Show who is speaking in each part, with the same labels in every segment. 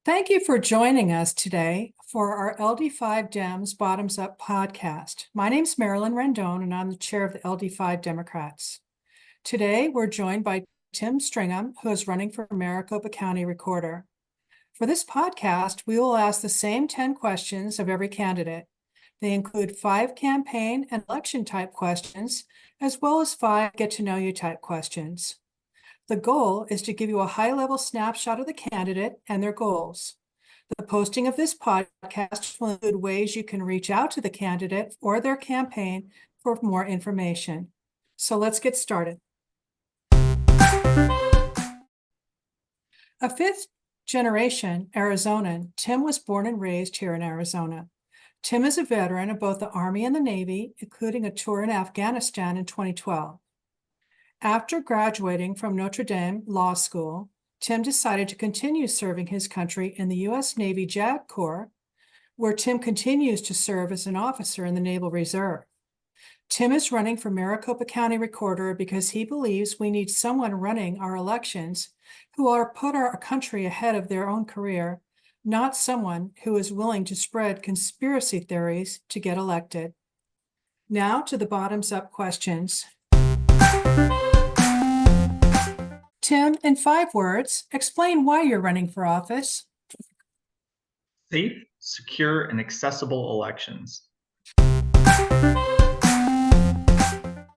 Speaker 1: Thank you for joining us today for our LD5 Dems Bottoms Up podcast. My name's Marilyn Rendon, and I'm the chair of the LD5 Democrats. Today, we're joined by Tim Stringham, who is running for Maricopa County Recorder. For this podcast, we will ask the same 10 questions of every candidate. They include 5 campaign and election type questions, as well as 5 get-to-know-you type questions. The goal is to give you a high-level snapshot of the candidate and their goals. The posting of this podcast will include ways you can reach out to the candidate or their campaign for more information. So let's get started. A fifth-generation Arizonan, Tim was born and raised here in Arizona. Tim is a veteran of both the Army and the Navy, including a tour in Afghanistan in 2012. After graduating from Notre Dame Law School, Tim decided to continue serving his country in the U.S. Navy JAG Corps, where Tim continues to serve as an officer in the Naval Reserve. Tim is running for Maricopa County Recorder because he believes we need someone running our elections who are put our country ahead of their own career, not someone who is willing to spread conspiracy theories to get elected. Now to the bottoms-up questions. Tim, in 5 words, explain why you're running for office.
Speaker 2: Safe, secure, and accessible elections.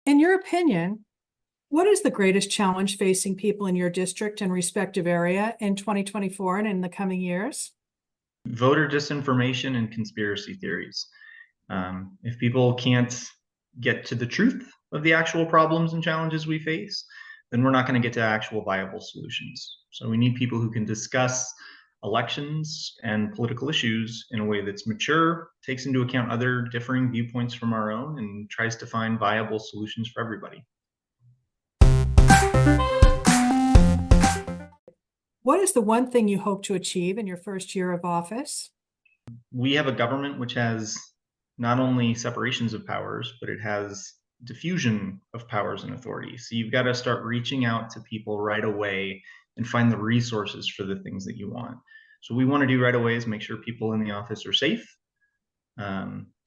Speaker 1: In your opinion, what is the greatest challenge facing people in your district and respective area in 2024 and in the coming years?
Speaker 2: Voter disinformation and conspiracy theories. If people can't get to the truth of the actual problems and challenges we face, then we're not going to get to actual viable solutions. So we need people who can discuss elections and political issues in a way that's mature, takes into account other differing viewpoints from our own, and tries to find viable solutions for everybody.
Speaker 1: What is the one thing you hope to achieve in your first year of office?
Speaker 2: We have a government which has not only separations of powers, but it has diffusion of powers and authority. So you've got to start reaching out to people right away and find the resources for the things that you want. So we want to do right away is make sure people in the office are safe.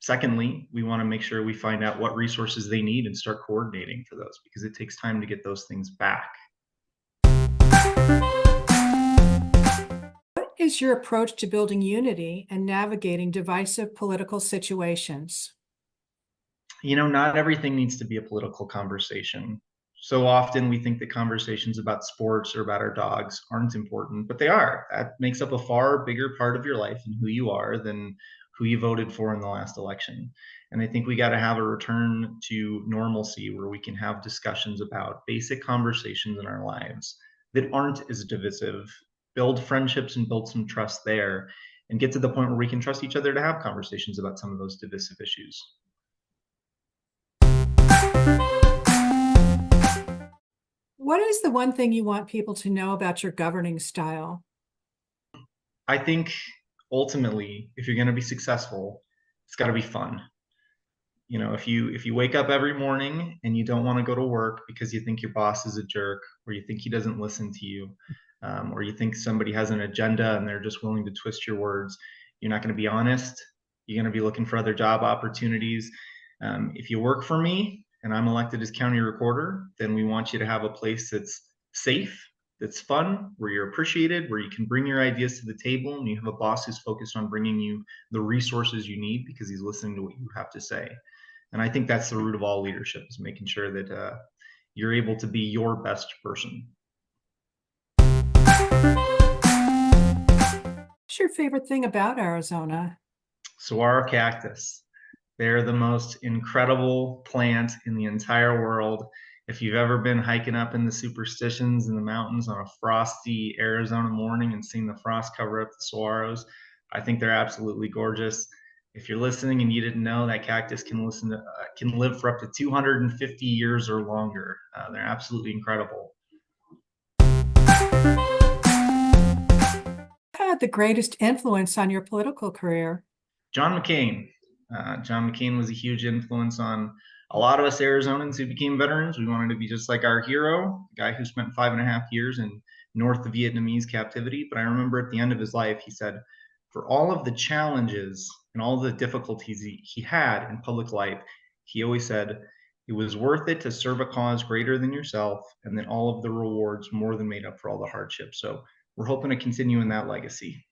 Speaker 2: Secondly, we want to make sure we find out what resources they need and start coordinating for those, because it takes time to get those things back.
Speaker 1: What is your approach to building unity and navigating divisive political situations?
Speaker 2: Not everything needs to be a political conversation. So often we think that conversations about sports or about our dogs aren't important, but they are. That makes up a far bigger part of your life and who you are than who you voted for in the last election. And I think we got to have a return to normalcy where we can have discussions about basic conversations in our lives that aren't as divisive, build friendships and build some trust there, and get to the point where we can trust each other to have conversations about some of those divisive issues.
Speaker 1: What is the one thing you want people to know about your governing style?
Speaker 2: I think ultimately, if you're going to be successful, it's got to be fun. If you wake up every morning and you don't want to go to work because you think your boss is a jerk, or you think he doesn't listen to you, or you think somebody has an agenda and they're just willing to twist your words, you're not going to be honest. You're going to be looking for other job opportunities. If you work for me and I'm elected as county recorder, then we want you to have a place that's safe, that's fun, where you're appreciated, where you can bring your ideas to the table, and you have a boss who's focused on bringing you the resources you need because he's listening to what you have to say. And I think that's the root of all leadership, is making sure that you're able to be your best person.
Speaker 1: What's your favorite thing about Arizona?
Speaker 2: Saguaro cactus. They're the most incredible plant in the entire world. If you've ever been hiking up in the superstitions in the mountains on a frosty Arizona morning and seen the frost cover up the saguaros, I think they're absolutely gorgeous. If you're listening and you didn't know, that cactus can live for up to 250 years or longer. They're absolutely incredible.
Speaker 1: Who had the greatest influence on your political career?
Speaker 2: John McCain. John McCain was a huge influence on a lot of us Arizonans who became veterans, we wanted to be just like our hero, the guy who spent 5.5 years in North Vietnamese captivity. But I remember at the end of his life, he said, for all of the challenges and all the difficulties he had in public life, he always said, it was worth it to serve a cause greater than yourself, and then all of the rewards more than made up for all the hardships. So we're hoping to continue in that legacy.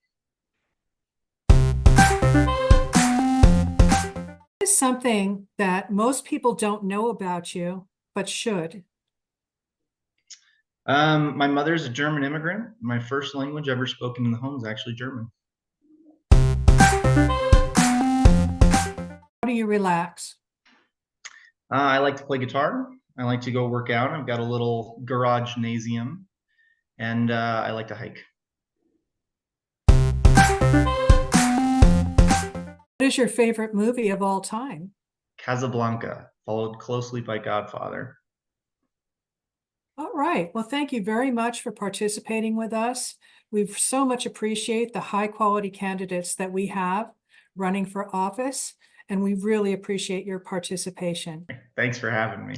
Speaker 1: Is something that most people don't know about you, but should?
Speaker 2: My mother's a German immigrant. My first language ever spoken in the home is actually German.
Speaker 1: How do you relax?
Speaker 2: I like to play guitar. I like to go work out. I've got a little garage gymnasium, and I like to hike.
Speaker 1: What is your favorite movie of all time?
Speaker 2: Casablanca, followed closely by Godfather.
Speaker 1: All right. Well, thank you very much for participating with us. We so much appreciate the high quality candidates that we have running for office, and we really appreciate your participation.
Speaker 2: Thanks for having me.